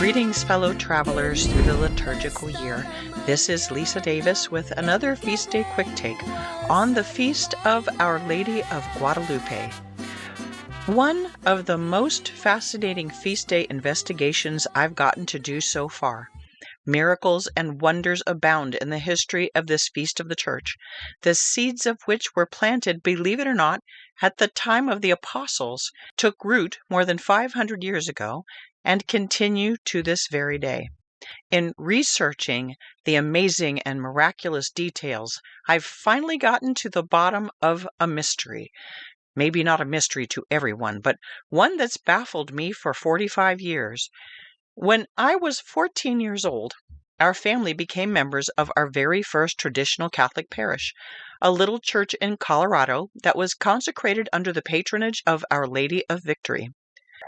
Greetings, fellow travelers through the liturgical year. This is Lisa Davis with another Feast Day Quick Take on the Feast of Our Lady of Guadalupe. One of the most fascinating feast day investigations I've gotten to do so far. Miracles and wonders abound in the history of this feast of the Church, the seeds of which were planted, believe it or not, at the time of the Apostles, took root more than 500 years ago, and continue to this very day. In researching the amazing and miraculous details, I've finally gotten to the bottom of a mystery. Maybe not a mystery to everyone, but one that's baffled me for 45 years. When I was 14 years old, our family became members of our very first traditional Catholic parish, a little church in Colorado that was consecrated under the patronage of Our Lady of Victory.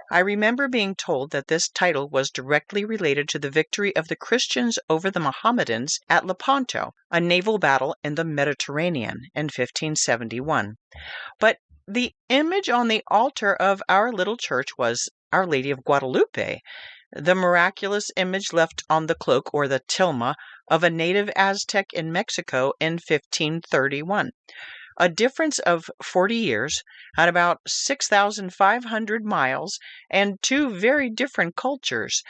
I remember being told that this title was directly related to the victory of the Christians over the Mohammedans at Lepanto, a naval battle in the Mediterranean in 1571. But the image on the altar of our little church was Our Lady of Guadalupe, the miraculous image left on the cloak or the tilma of a native Aztec in Mexico in 1531. A difference of 40 years, at about 6,500 miles, and two very different cultures.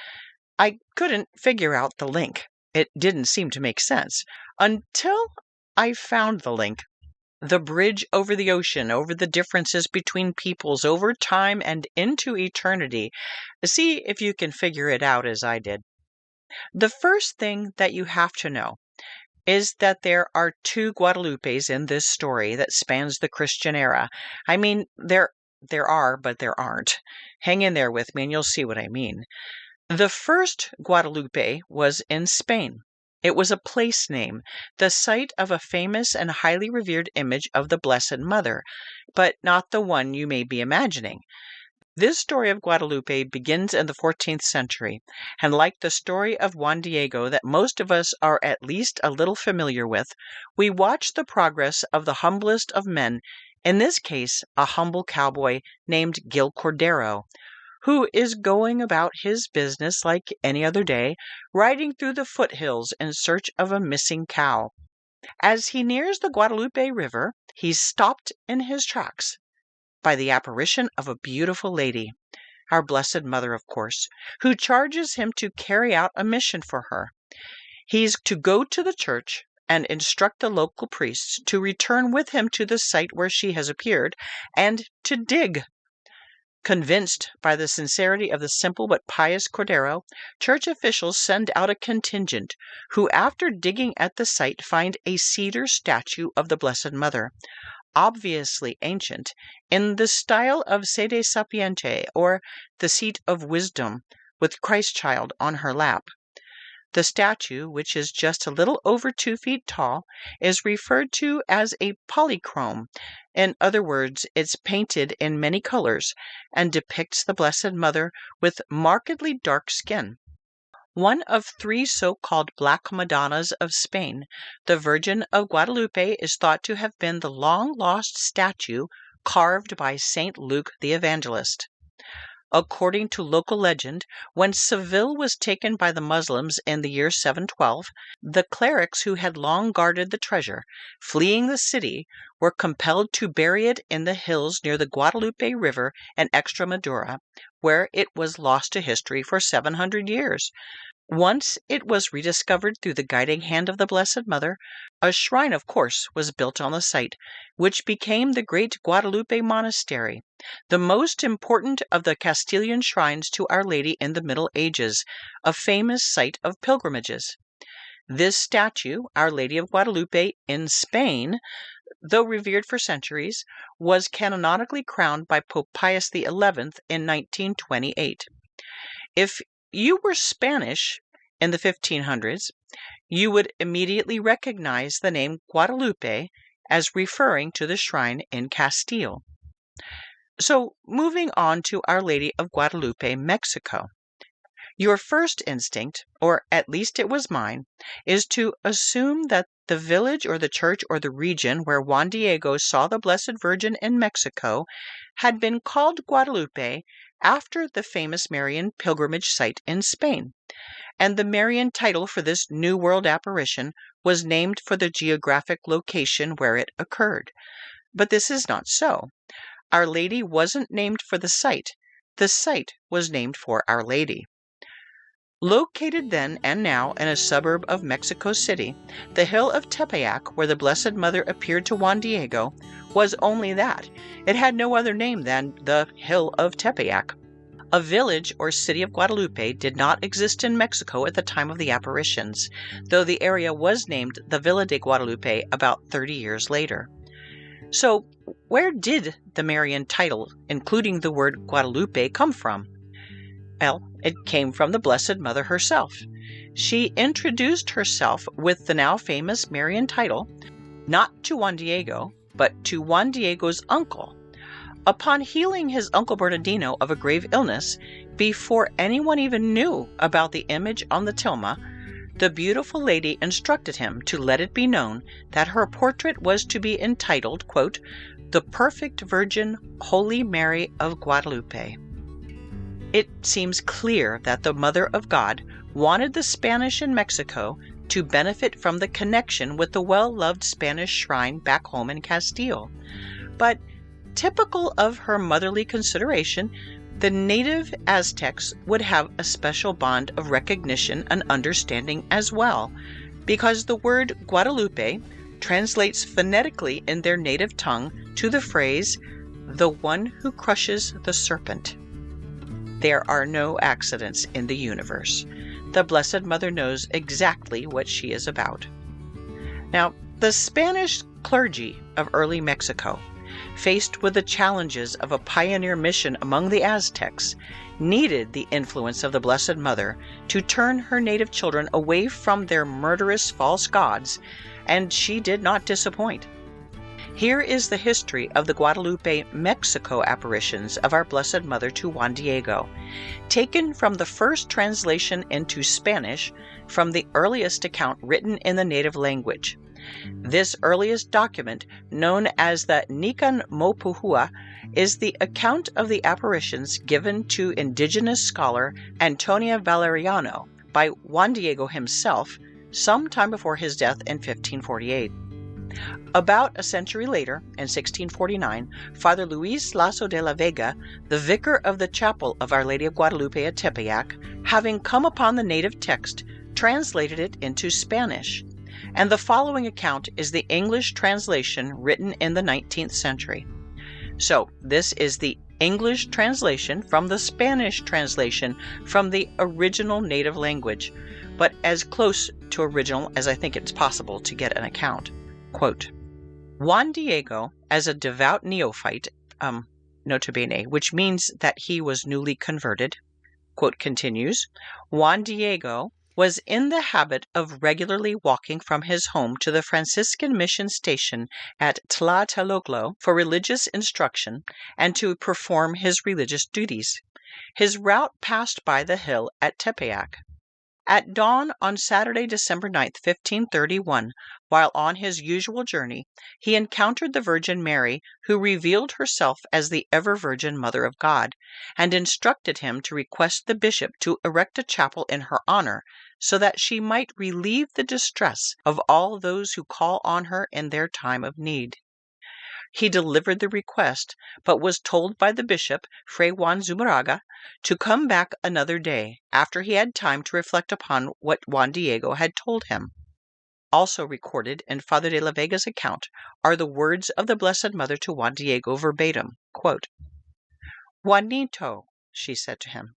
I couldn't figure out the link. It didn't seem to make sense until I found the link. The bridge over the ocean, over the differences between peoples, over time and into eternity. See if you can figure it out as I did. The first thing that you have to know is that there are two Guadalupes in this story that spans the Christian era. I mean, there are, but there aren't. Hang in there with me and you'll see what I mean. The first Guadalupe was in Spain. It was a place name, the site of a famous and highly revered image of the Blessed Mother, but not the one you may be imagining. This story of Guadalupe begins in the 14th century, and like the story of Juan Diego that most of us are at least a little familiar with, we watch the progress of the humblest of men, in this case a humble cowboy named Gil Cordero, who is going about his business like any other day, riding through the foothills in search of a missing cow. As he nears the Guadalupe River, he's stopped in his tracks by the apparition of a beautiful lady, our Blessed Mother, of course, who charges him to carry out a mission for her. He's to go to the church and instruct the local priests to return with him to the site where she has appeared and to dig. Convinced by the sincerity of the simple but pious Cordero, church officials send out a contingent who, after digging at the site, find a cedar statue of the Blessed Mother, obviously ancient, in the style of Sede Sapiente, or the seat of wisdom, with Christ child on her lap. The statue, which is just a little over 2 feet tall, is referred to as a polychrome. In other words, it's painted in many colors and depicts the Blessed Mother with markedly dark skin. One of 3 so-called Black Madonnas of Spain, the Virgin of Guadalupe is thought to have been the long-lost statue carved by Saint Luke the Evangelist. According to local legend, when Seville was taken by the Muslims in the year 712, the clerics who had long guarded the treasure, fleeing the city, were compelled to bury it in the hills near the Guadalupe River in Extremadura, where it was lost to history for 700 years. Once it was rediscovered through the guiding hand of the Blessed Mother, a shrine, of course, was built on the site, which became the great Guadalupe Monastery, the most important of the Castilian shrines to Our Lady in the Middle Ages, a famous site of pilgrimages. This statue, Our Lady of Guadalupe in Spain, though revered for centuries, was canonically crowned by Pope Pius XI in 1928. If you were Spanish in the 1500s, you would immediately recognize the name Guadalupe as referring to the shrine in Castile. So, moving on to Our Lady of Guadalupe, Mexico. Your first instinct, or at least it was mine, is to assume that the village or the church or the region where Juan Diego saw the Blessed Virgin in Mexico had been called Guadalupe after the famous Marian pilgrimage site in Spain, and the Marian title for this New World apparition was named for the geographic location where it occurred. But this is not so. Our Lady wasn't named for the site was named for Our Lady. Located then and now in a suburb of Mexico City, the hill of Tepeyac, where the Blessed Mother appeared to Juan Diego, was only that. It had no other name than the Hill of Tepeyac. A village or city of Guadalupe did not exist in Mexico at the time of the apparitions, though the area was named the Villa de Guadalupe about 30 years later. So, where did the Marian title, including the word Guadalupe, come from? Well, it came from the Blessed Mother herself. She introduced herself with the now famous Marian title, not to Juan Diego, but to Juan Diego's uncle. Upon healing his Uncle Bernardino of a grave illness, before anyone even knew about the image on the tilma, the beautiful lady instructed him to let it be known that her portrait was to be entitled, quote, "The Perfect Virgin Holy Mary of Guadalupe." It seems clear that the Mother of God wanted the Spanish in Mexico to benefit from the connection with the well-loved Spanish shrine back home in Castile. But typical of her motherly consideration, the native Aztecs would have a special bond of recognition and understanding as well, because the word Guadalupe translates phonetically in their native tongue to the phrase, "the one who crushes the serpent." There are no accidents in the universe. The Blessed Mother knows exactly what she is about. Now, the Spanish clergy of early Mexico, faced with the challenges of a pioneer mission among the Aztecs, needed the influence of the Blessed Mother to turn her native children away from their murderous false gods, and she did not disappoint. Here is the history of the Guadalupe, Mexico apparitions of our Blessed Mother to Juan Diego, taken from the first translation into Spanish from the earliest account written in the native language. This earliest document, known as the Nican Mopuhua, is the account of the apparitions given to indigenous scholar Antonia Valeriano by Juan Diego himself some time before his death in 1548. About a century later, in 1649, Father Luis Lasso de la Vega, the vicar of the chapel of Our Lady of Guadalupe at Tepeyac, having come upon the native text, translated it into Spanish, and the following account is the English translation written in the 19th century. So, this is the English translation from the Spanish translation from the original native language, but as close to original as I think it's possible to get an account. Quote, Juan Diego, as a devout neophyte, nota bene, which means that he was newly converted, quote continues, Juan Diego was in the habit of regularly walking from his home to the Franciscan mission station at Tlatelolco for religious instruction and to perform his religious duties. His route passed by the hill at Tepeyac. At dawn on Saturday, December 9th, 1531, while on his usual journey, he encountered the Virgin Mary, who revealed herself as the ever-Virgin Mother of God, and instructed him to request the bishop to erect a chapel in her honor, so that she might relieve the distress of all those who call on her in their time of need. He delivered the request, but was told by the bishop, Fray Juan Zumarraga, to come back another day, after he had time to reflect upon what Juan Diego had told him. Also recorded in Father de la Vega's account are the words of the Blessed Mother to Juan Diego verbatim, quote, Juanito, she said to him,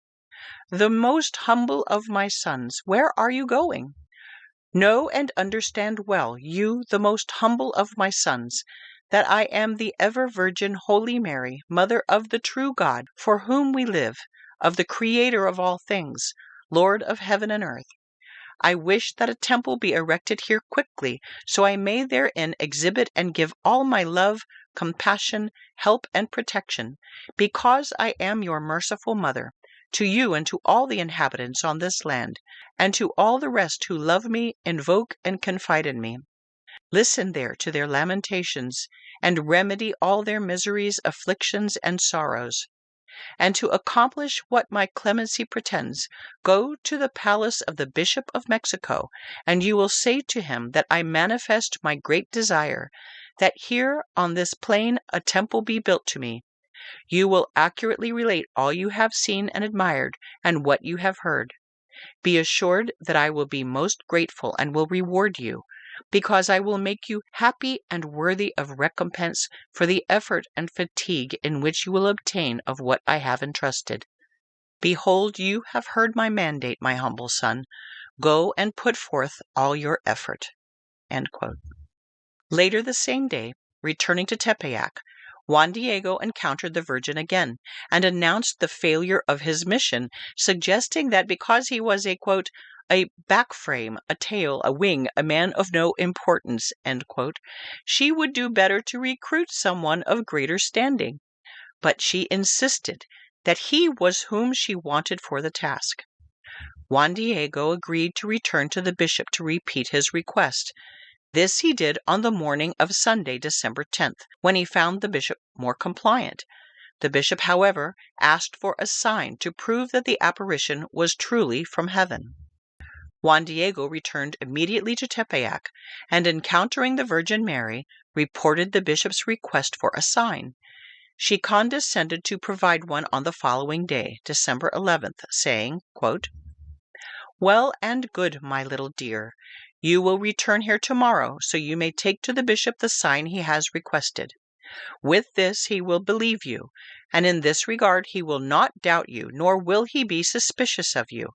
the most humble of my sons, where are you going? Know and understand well, you, the most humble of my sons, that I am the ever-Virgin Holy Mary, Mother of the true God, for whom we live, of the Creator of all things, Lord of heaven and earth. I wish that a temple be erected here quickly, so I may therein exhibit and give all my love, compassion, help, and protection, because I am your merciful Mother, to you and to all the inhabitants on this land, and to all the rest who love me, invoke, and confide in me. Listen there to their lamentations, and remedy all their miseries, afflictions, and sorrows. And to accomplish what my clemency pretends, go to the palace of the Bishop of Mexico, and you will say to him that I manifest my great desire, that here on this plain a temple be built to me. You will accurately relate all you have seen and admired, and what you have heard. Be assured that I will be most grateful and will reward you, because I will make you happy and worthy of recompense for the effort and fatigue in which you will obtain of what I have entrusted. Behold, you have heard my mandate, my humble son. Go and put forth all your effort." End quote. Later the same day, returning to Tepeyac, Juan Diego encountered the Virgin again and announced the failure of his mission, suggesting that because he was a, quote, "a back frame, a tail, a wing, a man of no importance," end quote, she would do better to recruit someone of greater standing. But she insisted that he was whom she wanted for the task. Juan Diego agreed to return to the bishop to repeat his request. This he did on the morning of Sunday, December 10th, when he found the bishop more compliant. The bishop, however, asked for a sign to prove that the apparition was truly from heaven. Juan Diego returned immediately to Tepeyac, and encountering the Virgin Mary, reported the bishop's request for a sign. She condescended to provide one on the following day, December 11th, saying, quote, "Well and good, my little dear. You will return here tomorrow, so you may take to the bishop the sign he has requested. With this he will believe you, and in this regard he will not doubt you, nor will he be suspicious of you.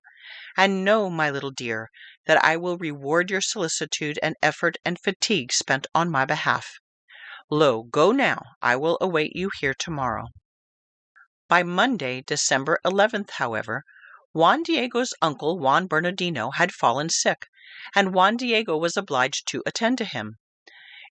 And know, my little dear, that I will reward your solicitude and effort and fatigue spent on my behalf. Lo, go now, I will await you here tomorrow." By Monday, December 11th, however, Juan Diego's uncle, Juan Bernardino, had fallen sick, and Juan Diego was obliged to attend to him.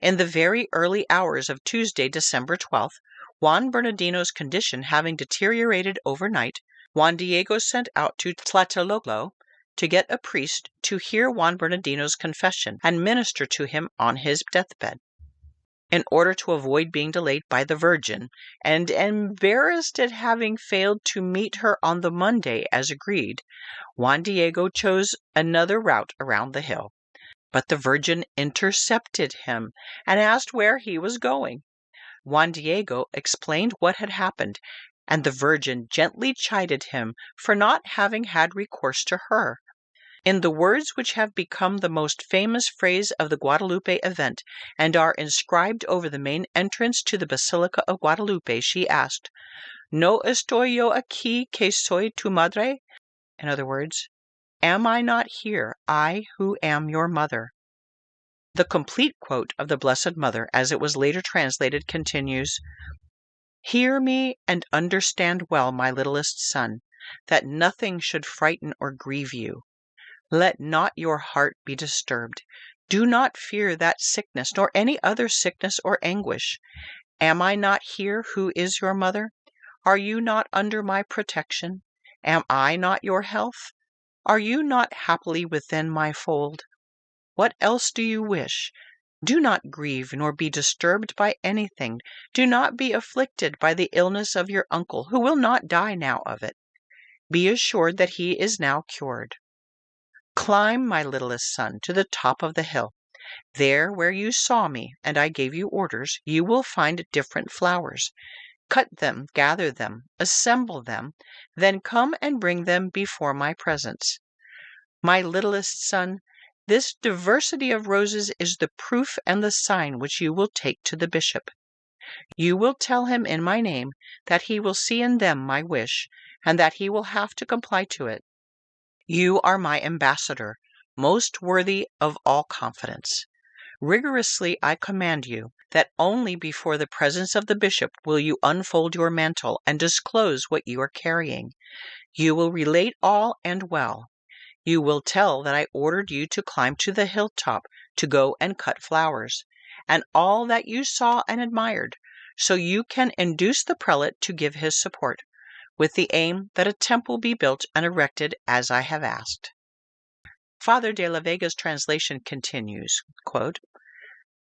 In the very early hours of Tuesday, December 12th, Juan Bernardino's condition having deteriorated overnight, Juan Diego sent out to Tlatelolco to get a priest to hear Juan Bernardino's confession and minister to him on his deathbed. In order to avoid being delayed by the Virgin, and embarrassed at having failed to meet her on the Monday as agreed, Juan Diego chose another route around the hill. But the Virgin intercepted him and asked where he was going. Juan Diego explained what had happened, and the Virgin gently chided him for not having had recourse to her. In the words which have become the most famous phrase of the Guadalupe event and are inscribed over the main entrance to the Basilica of Guadalupe, she asked, "No estoy yo aquí que soy tu madre?" In other words, "Am I not here, I who am your mother?" The complete quote of the Blessed Mother, as it was later translated, continues, "Hear me and understand well, my littlest son, that nothing should frighten or grieve you. Let not your heart be disturbed. Do not fear that sickness, nor any other sickness or anguish. Am I not here who is your mother? Are you not under my protection? Am I not your health? Are you not happily within my fold? What else do you wish? Do not grieve nor be disturbed by anything. Do not be afflicted by the illness of your uncle, who will not die now of it. Be assured that he is now cured. Climb, my littlest son, to the top of the hill. There where you saw me, and I gave you orders, you will find different flowers. Cut them, gather them, assemble them, then come and bring them before my presence. My littlest son, this diversity of roses is the proof and the sign which you will take to the bishop. You will tell him in my name that he will see in them my wish, and that he will have to comply to it. You are my ambassador, most worthy of all confidence. Rigorously I command you that only before the presence of the bishop will you unfold your mantle and disclose what you are carrying. You will relate all and well. You will tell that I ordered you to climb to the hilltop to go and cut flowers, and all that you saw and admired, so you can induce the prelate to give his support, with the aim that a temple be built and erected as I have asked. Father de la Vega's translation continues, quote,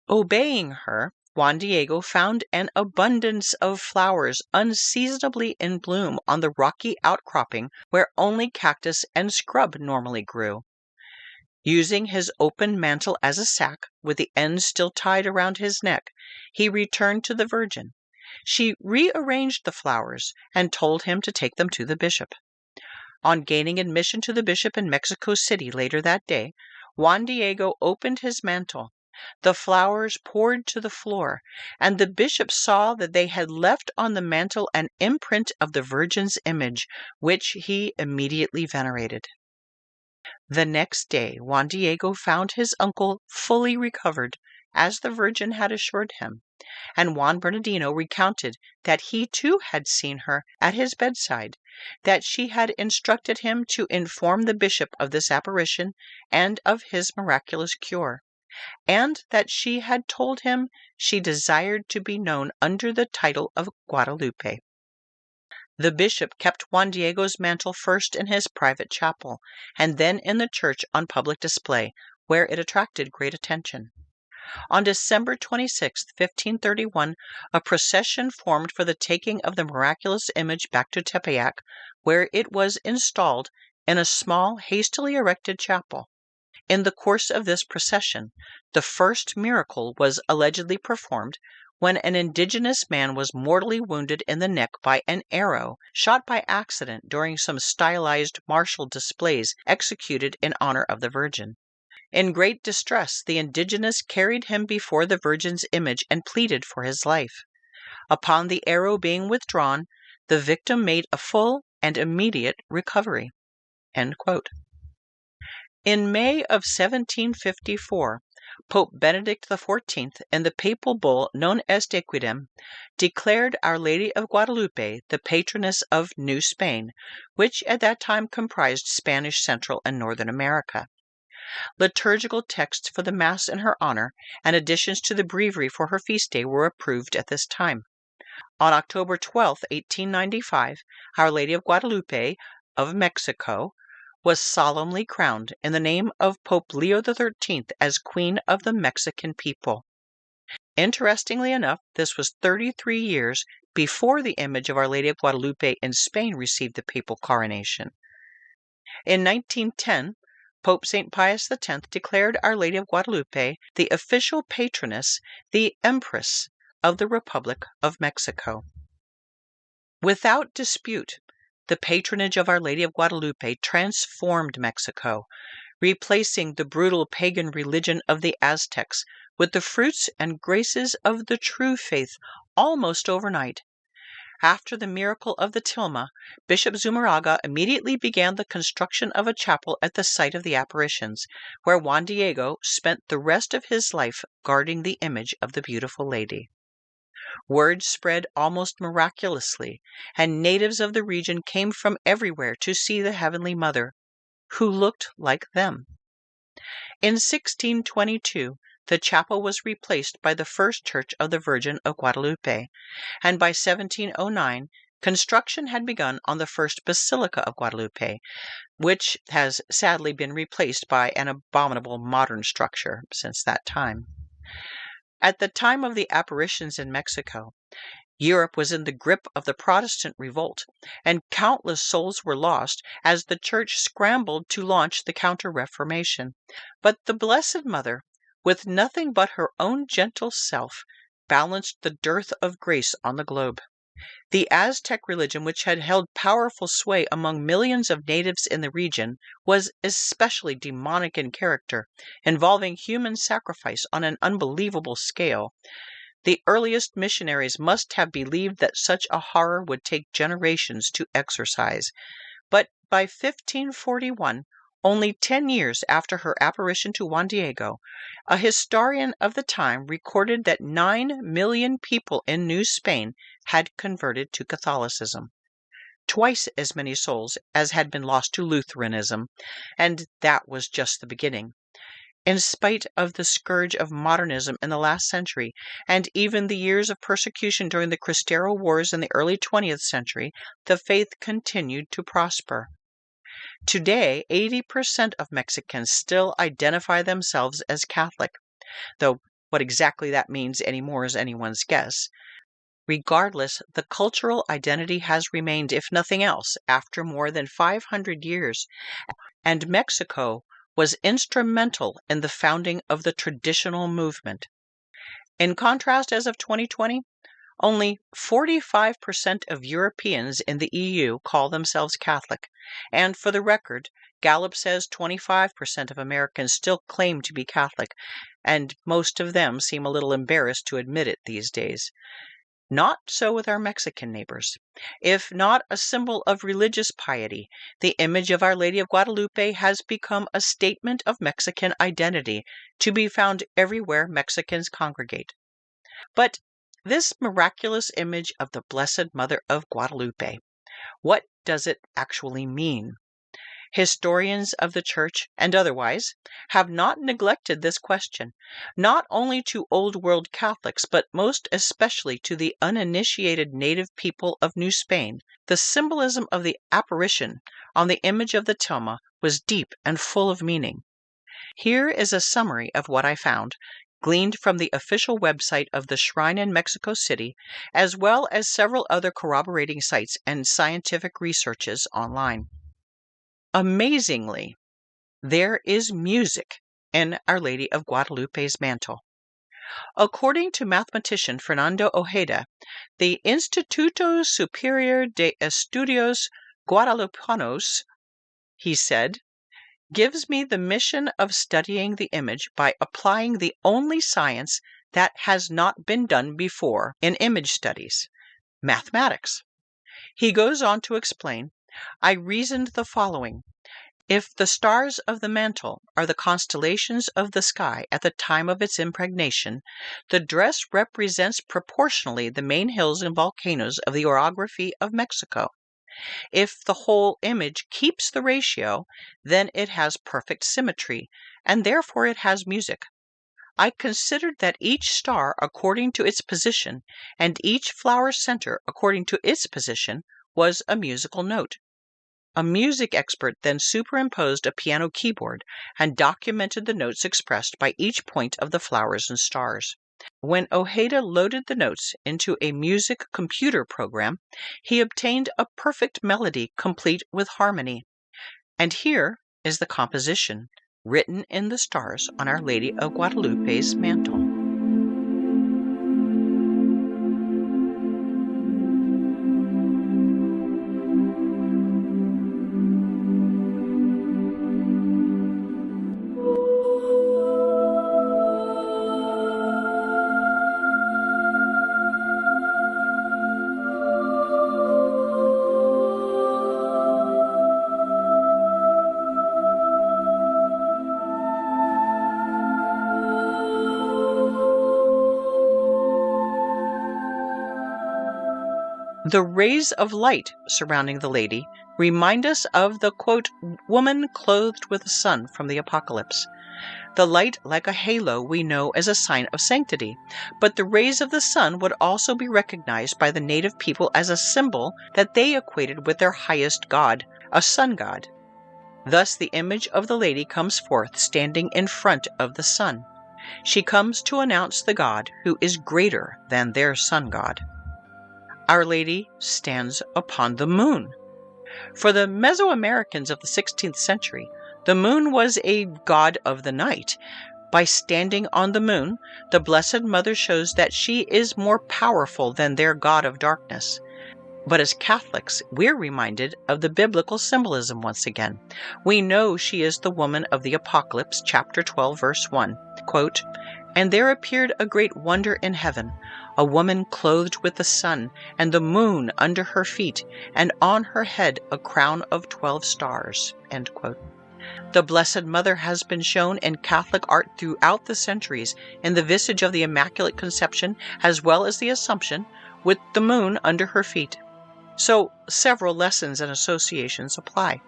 "Obeying her, Juan Diego found an abundance of flowers unseasonably in bloom on the rocky outcropping where only cactus and scrub normally grew. Using his open mantle as a sack, with the ends still tied around his neck, he returned to the Virgin. She rearranged the flowers and told him to take them to the bishop. On gaining admission to the bishop in Mexico City later that day, Juan Diego opened his mantle. The flowers poured to the floor, and the bishop saw that they had left on the mantle an imprint of the Virgin's image, which he immediately venerated. The next day Juan Diego found his uncle fully recovered, as the Virgin had assured him, and Juan Bernardino recounted that he too had seen her at his bedside, that she had instructed him to inform the bishop of this apparition and of his miraculous cure, and that she had told him she desired to be known under the title of Guadalupe. The bishop kept Juan Diego's mantle first in his private chapel, and then in the church on public display, where it attracted great attention. On December 26, 1531, a procession formed for the taking of the miraculous image back to Tepeyac, where it was installed in a small, hastily erected chapel. In the course of this procession, the first miracle was allegedly performed when an indigenous man was mortally wounded in the neck by an arrow shot by accident during some stylized martial displays executed in honor of the Virgin. In great distress, the indigenous carried him before the Virgin's image and pleaded for his life. Upon the arrow being withdrawn, the victim made a full and immediate recovery." End quote. In May of 1754, Pope Benedict XIV, in the papal bull known as De Quidem, declared Our Lady of Guadalupe the patroness of New Spain, which at that time comprised Spanish Central and Northern America. Liturgical texts for the Mass in her honor and additions to the breviary for her feast day were approved at this time. On October 12, 1895, Our Lady of Guadalupe of Mexico was solemnly crowned in the name of Pope Leo XIII as Queen of the Mexican people. Interestingly enough, this was 33 years before the image of Our Lady of Guadalupe in Spain received the papal coronation. In 1910, Pope St. Pius X declared Our Lady of Guadalupe the official patroness, the Empress of the Republic of Mexico. Without dispute, the patronage of Our Lady of Guadalupe transformed Mexico, replacing the brutal pagan religion of the Aztecs with the fruits and graces of the true faith almost overnight. After the miracle of the tilma, Bishop Zumarraga immediately began the construction of a chapel at the site of the apparitions, where Juan Diego spent the rest of his life guarding the image of the beautiful lady. Word spread almost miraculously, and natives of the region came from everywhere to see the Heavenly Mother, who looked like them. In 1622, the chapel was replaced by the first church of the Virgin of Guadalupe, and by 1709, construction had begun on the first Basilica of Guadalupe, which has sadly been replaced by an abominable modern structure since that time. At the time of the apparitions in Mexico, Europe was in the grip of the Protestant revolt, and countless souls were lost as the Church scrambled to launch the Counter-Reformation. But the Blessed Mother, with nothing but her own gentle self, balanced the dearth of grace on the globe. The Aztec religion, which had held powerful sway among millions of natives in the region, was especially demonic in character, involving human sacrifice on an unbelievable scale. The earliest missionaries must have believed that such a horror would take generations to exorcise. But by 1541, only 10 years after her apparition to Juan Diego, a historian of the time recorded that 9 million people in New Spain had converted to Catholicism, twice as many souls as had been lost to Lutheranism, and that was just the beginning. In spite of the scourge of modernism in the last century, and even the years of persecution during the Cristero Wars in the early 20th century, the faith continued to prosper. Today, 80% of Mexicans still identify themselves as Catholic, though What exactly that means anymore is anyone's guess. Regardless, the cultural identity has remained, if nothing else, after more than 500 years, and Mexico was instrumental in the founding of the traditional movement. In contrast, as of 2020, only 45% of Europeans in the EU call themselves Catholic, and for the record, Gallup says 25% of Americans still claim to be Catholic, and most of them seem a little embarrassed to admit it these days. Not so with our Mexican neighbors. If not a symbol of religious piety, the image of Our Lady of Guadalupe has become a statement of Mexican identity, to be found everywhere Mexicans congregate. But this miraculous image of the Blessed Mother of Guadalupe, what does it actually mean? Historians of the Church, and otherwise, have not neglected this question, not only to Old World Catholics, but most especially to the uninitiated native people of New Spain. The symbolism of the apparition on the image of the tilma was deep and full of meaning. Here is a summary of what I found, gleaned from the official website of the shrine in Mexico City, as well as several other corroborating sites and scientific researches online. Amazingly, there is music in Our Lady of Guadalupe's mantle. According to mathematician Fernando Ojeda, the Instituto Superior de Estudios Guadalupanos, he said, gives me the mission of studying the image by applying the only science that has not been done before in image studies, mathematics. He goes on to explain, I reasoned the following. If the stars of the mantle are the constellations of the sky at the time of its impregnation, the dress represents proportionally the main hills and volcanoes of the orography of Mexico. If the whole image keeps the ratio, then it has perfect symmetry, and therefore it has music. I considered that each star according to its position, and each flower center according to its position, was a musical note. A music expert then superimposed a piano keyboard and documented the notes expressed by each point of the flowers and stars. When Ojeda loaded the notes into a music computer program, he obtained a perfect melody complete with harmony. And here is the composition, written in the stars on Our Lady of Guadalupe's mantle. The rays of light surrounding the lady remind us of the, quote, woman clothed with the sun from the Apocalypse. The light, like a halo, we know as a sign of sanctity, but the rays of the sun would also be recognized by the native people as a symbol that they equated with their highest god, a sun god. Thus the image of the lady comes forth standing in front of the sun. She comes to announce the god who is greater than their sun god. Our Lady stands upon the moon. For the Mesoamericans of the 16th century, the moon was a god of the night. By standing on the moon, the Blessed Mother shows that she is more powerful than their god of darkness. But as Catholics, we're reminded of the biblical symbolism once again. We know she is the woman of the Apocalypse, chapter 12, verse 1. Quote, and there appeared a great wonder in heaven, a woman clothed with the sun, and the moon under her feet, and on her head a crown of 12 stars. End quote. The Blessed Mother has been shown in Catholic art throughout the centuries in the visage of the Immaculate Conception, as well as the Assumption, with the moon under her feet. So several lessons and associations apply.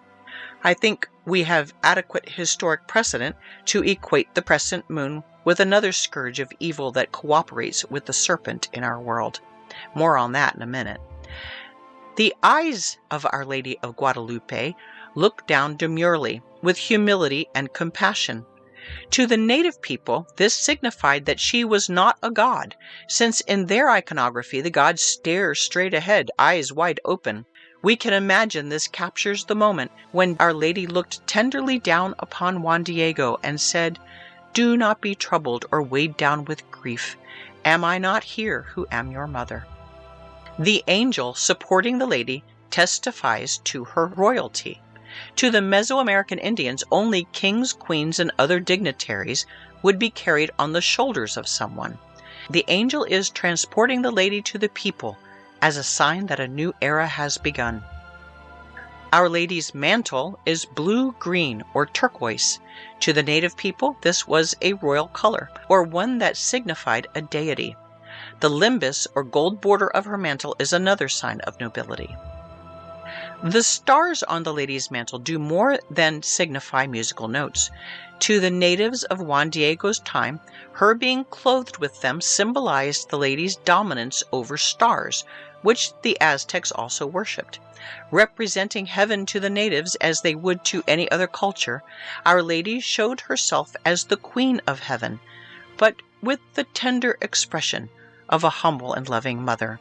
I think we have adequate historic precedent to equate the crescent moon with another scourge of evil that cooperates with the serpent in our world. More on that in a minute. The eyes of Our Lady of Guadalupe look down demurely, with humility and compassion. To the native people, this signified that she was not a god, since in their iconography the god stares straight ahead, eyes wide open. We can imagine this captures the moment when Our Lady looked tenderly down upon Juan Diego and said, "Do not be troubled or weighed down with grief. Am I not here who am your mother?" The angel supporting the lady testifies to her royalty. To the Mesoamerican Indians, only kings, queens, and other dignitaries would be carried on the shoulders of someone. The angel is transporting the lady to the people as a sign that a new era has begun. Our Lady's mantle is blue-green or turquoise. To the native people, this was a royal color, or one that signified a deity. The limbus or gold border of her mantle is another sign of nobility. The stars on the lady's mantle do more than signify musical notes. To the natives of Juan Diego's time, her being clothed with them symbolized the lady's dominance over stars, which the Aztecs also worshipped. Representing heaven to the natives as they would to any other culture, Our Lady showed herself as the Queen of Heaven, but with the tender expression of a humble and loving mother.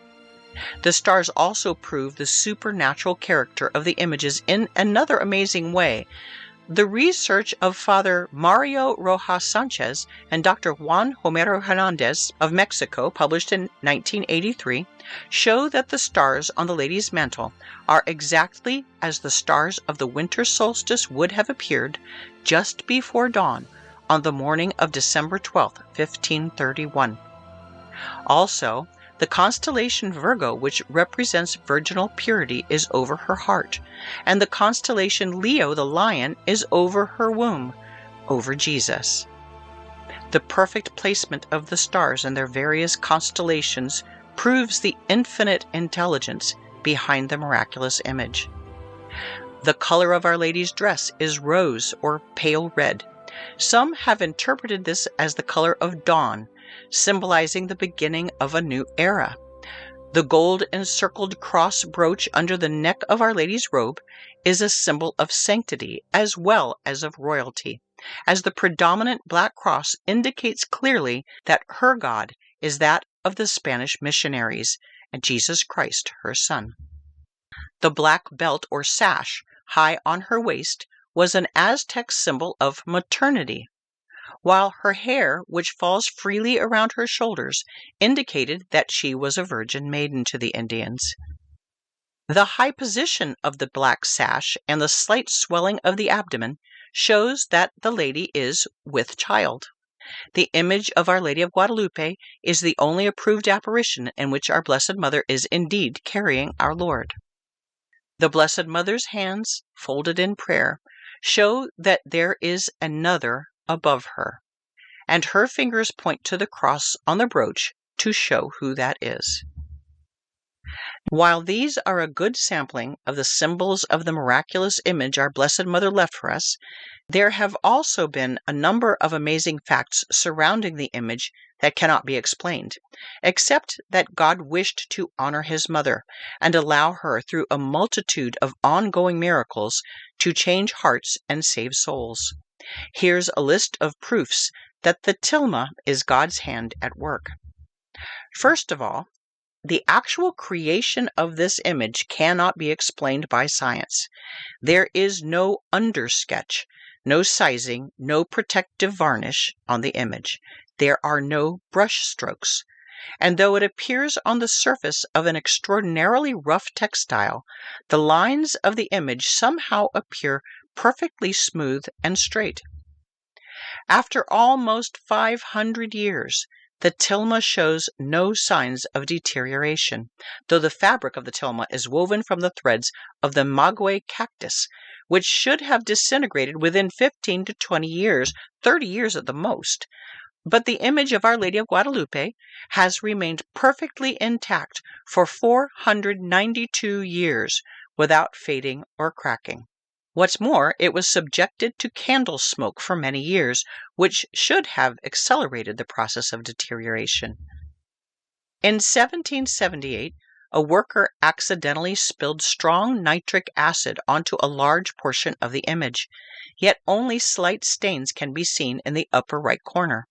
The stars also prove the supernatural character of the images in another amazing way. The research of Father Mario Rojas Sanchez and Dr. Juan Homero Hernandez of Mexico, published in 1983, show that the stars on the lady's mantle are exactly as the stars of the winter solstice would have appeared just before dawn on the morning of December 12, 1531. Also, the constellation Virgo, which represents virginal purity, is over her heart, and the constellation Leo, the lion, is over her womb, over Jesus. The perfect placement of the stars and their various constellations proves the infinite intelligence behind the miraculous image. The color of Our Lady's dress is rose or pale red. Some have interpreted this as the color of dawn, symbolizing the beginning of a new era. The gold encircled cross brooch under the neck of Our Lady's robe is a symbol of sanctity as well as of royalty, as the predominant black cross indicates clearly that her God is that of the Spanish missionaries and Jesus Christ, her son. The black belt or sash high on her waist was an Aztec symbol of maternity, while her hair, which falls freely around her shoulders, indicated that she was a virgin maiden to the Indians. The high position of the black sash and the slight swelling of the abdomen shows that the lady is with child. The image of Our Lady of Guadalupe is the only approved apparition in which our Blessed Mother is indeed carrying our Lord. The Blessed Mother's hands, folded in prayer, show that there is another above her, and her fingers point to the cross on the brooch to show who that is. While these are a good sampling of the symbols of the miraculous image our Blessed Mother left for us, there have also been a number of amazing facts surrounding the image that cannot be explained, except that God wished to honor His Mother and allow her, through a multitude of ongoing miracles, to change hearts and save souls. Here's a list of proofs that the tilma is God's hand at work. First of all, the actual creation of this image cannot be explained by science. There is no undersketch, no sizing, no protective varnish on the image. There are no brush strokes. And though it appears on the surface of an extraordinarily rough textile, the lines of the image somehow appear perfectly smooth and straight. After almost 500 years, the tilma shows no signs of deterioration, though the fabric of the tilma is woven from the threads of the maguey cactus, which should have disintegrated within 15 to 20 years, 30 years at the most. But the image of Our Lady of Guadalupe has remained perfectly intact for 492 years without fading or cracking. What's more, it was subjected to candle smoke for many years, which should have accelerated the process of deterioration. In 1778, a worker accidentally spilled strong nitric acid onto a large portion of the image, yet only slight stains can be seen in the upper right corner.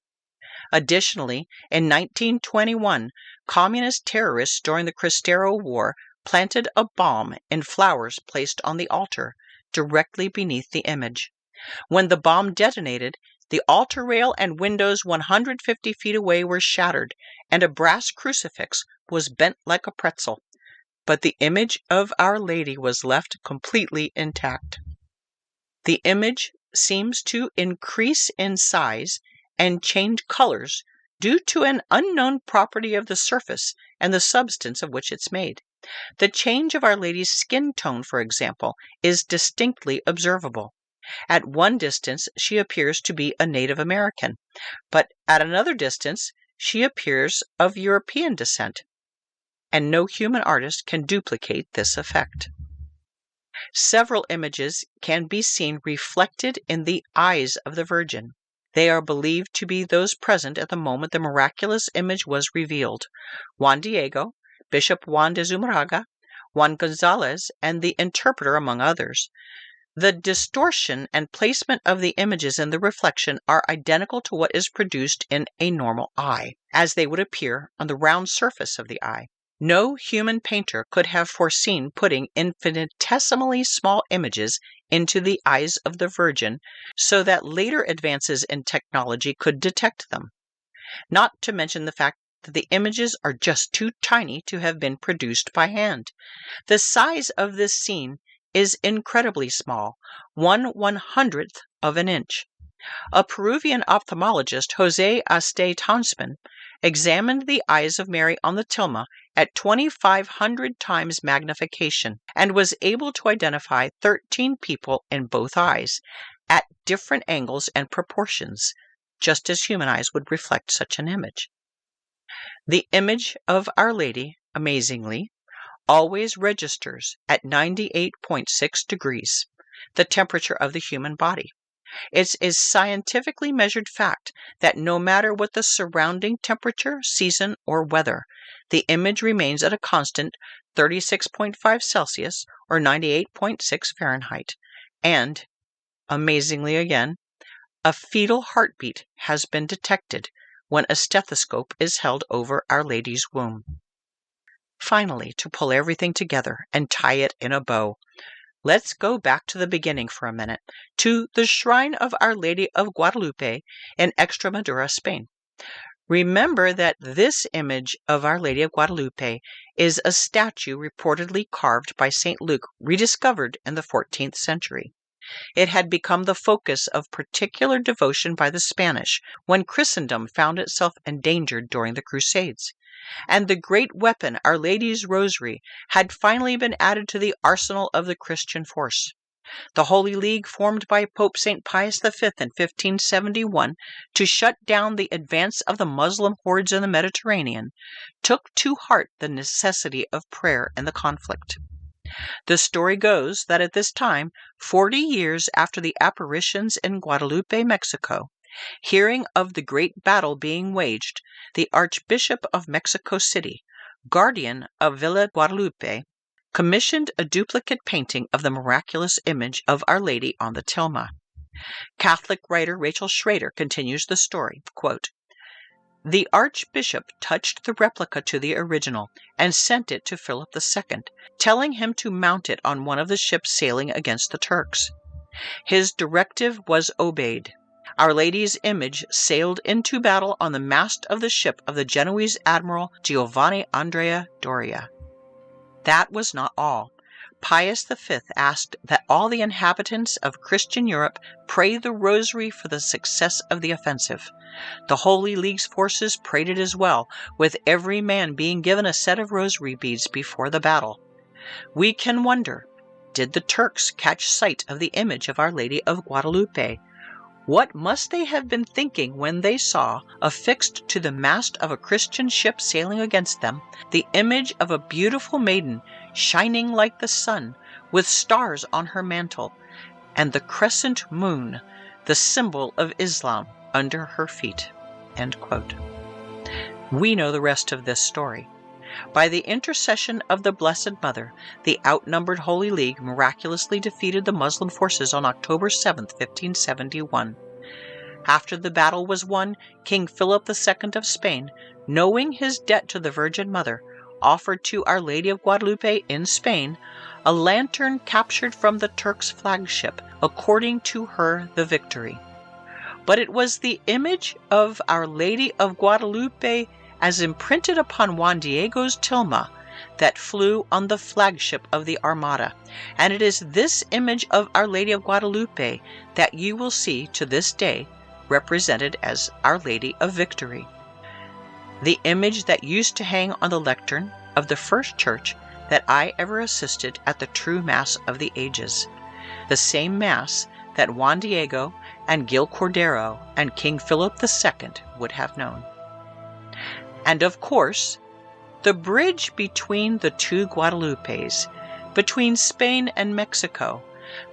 Additionally, in 1921, communist terrorists during the Cristero War planted a bomb in flowers placed on the altar directly beneath the image. When the bomb detonated, the altar rail and windows 150 feet away were shattered, and a brass crucifix was bent like a pretzel. But the image of Our Lady was left completely intact. The image seems to increase in size and change colors due to an unknown property of the surface and the substance of which it's made. The change of Our Lady's skin tone, for example, is distinctly observable. At one distance, she appears to be a Native American, but at another distance, she appears of European descent, and no human artist can duplicate this effect. Several images can be seen reflected in the eyes of the Virgin. They are believed to be those present at the moment the miraculous image was revealed: Juan Diego, Bishop Juan de Zumarraga, Juan Gonzalez, and the interpreter, among others. The distortion and placement of the images in the reflection are identical to what is produced in a normal eye, as they would appear on the round surface of the eye. No human painter could have foreseen putting infinitesimally small images into the eyes of the Virgin so that later advances in technology could detect them, not to mention the fact that the images are just too tiny to have been produced by hand. The size of this scene is incredibly small, 1/100th of an inch. A Peruvian ophthalmologist, Jose Aste Townsman, examined the eyes of Mary on the tilma at 2,500 times magnification and was able to identify 13 people in both eyes at different angles and proportions, just as human eyes would reflect such an image. The image of Our Lady, amazingly, always registers at 98.6 degrees, the temperature of the human body. It is scientifically measured fact that no matter what the surrounding temperature, season, or weather, the image remains at a constant 36.5 Celsius or 98.6 Fahrenheit, and, amazingly again, a fetal heartbeat has been detected when a stethoscope is held over Our Lady's womb. Finally, to pull everything together and tie it in a bow, let's go back to the beginning for a minute, to the shrine of Our Lady of Guadalupe in Extremadura, Spain. Remember that this image of Our Lady of Guadalupe is a statue reportedly carved by St. Luke, rediscovered in the 14th century. It had become the focus of particular devotion by the Spanish when Christendom found itself endangered during the Crusades. And the great weapon, Our Lady's Rosary, had finally been added to the arsenal of the Christian force. The Holy League, formed by Pope St. Pius V in 1571 to shut down the advance of the Muslim hordes in the Mediterranean, took to heart the necessity of prayer in the conflict. The story goes that at this time, 40 years after the apparitions in Guadalupe, Mexico, hearing of the great battle being waged, the Archbishop of Mexico City, guardian of Villa Guadalupe, commissioned a duplicate painting of the miraculous image of Our Lady on the tilma. Catholic writer Rachel Schrader continues the story, quote, "The Archbishop touched the replica to the original and sent it to Philip II, telling him to mount it on one of the ships sailing against the Turks. His directive was obeyed. Our Lady's image sailed into battle on the mast of the ship of the Genoese Admiral Giovanni Andrea Doria. That was not all. Pius V asked that all the inhabitants of Christian Europe pray the Rosary for the success of the offensive. The Holy League's forces prayed it as well, with every man being given a set of rosary beads before the battle. We can wonder, did the Turks catch sight of the image of Our Lady of Guadalupe? What must they have been thinking when they saw, affixed to the mast of a Christian ship sailing against them, the image of a beautiful maiden shining like the sun, with stars on her mantle, and the crescent moon, the symbol of Islam, under her feet?" End quote. We know the rest of this story. By the intercession of the Blessed Mother, the outnumbered Holy League miraculously defeated the Muslim forces on October 7, 1571. After the battle was won, King Philip II of Spain, knowing his debt to the Virgin Mother, offered to Our Lady of Guadalupe in Spain a lantern captured from the Turks' flagship, according to her the victory. But it was the image of Our Lady of Guadalupe as imprinted upon Juan Diego's tilma that flew on the flagship of the Armada, and it is this image of Our Lady of Guadalupe that you will see to this day represented as Our Lady of Victory. The image that used to hang on the lectern of the first church that I ever assisted at the true Mass of the Ages, the same Mass that Juan Diego and Gil Cordero and King Philip II would have known. And of course, the bridge between the two Guadalupes, between Spain and Mexico,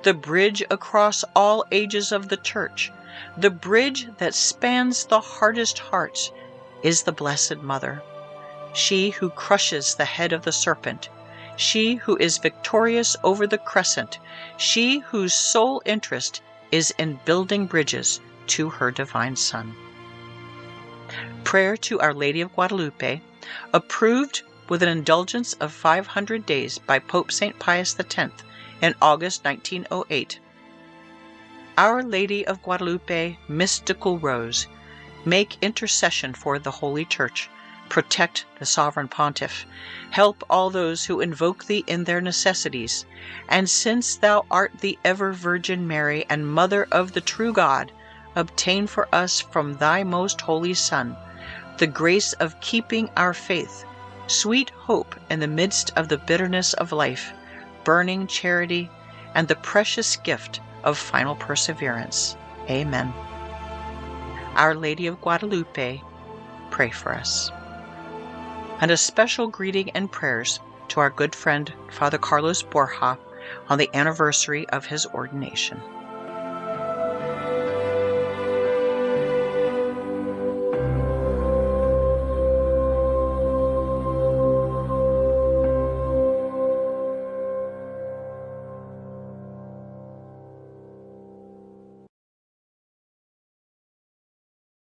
the bridge across all ages of the Church, the bridge that spans the hardest hearts, is the Blessed Mother, she who crushes the head of the serpent, she who is victorious over the crescent, she whose sole interest is in building bridges to her divine Son. Prayer to Our Lady of Guadalupe, approved with an indulgence of 500 days by Pope St. Pius X in August 1908. Our Lady of Guadalupe, mystical Rose, make intercession for the Holy Church, protect the Sovereign Pontiff, help all those who invoke Thee in their necessities, and since Thou art the ever-Virgin Mary and Mother of the true God, obtain for us from Thy most holy Son the grace of keeping our faith, sweet hope in the midst of the bitterness of life, burning charity, and the precious gift of final perseverance. Amen. Our Lady of Guadalupe, pray for us. And a special greeting and prayers to our good friend Father Carlos Borja on the anniversary of his ordination.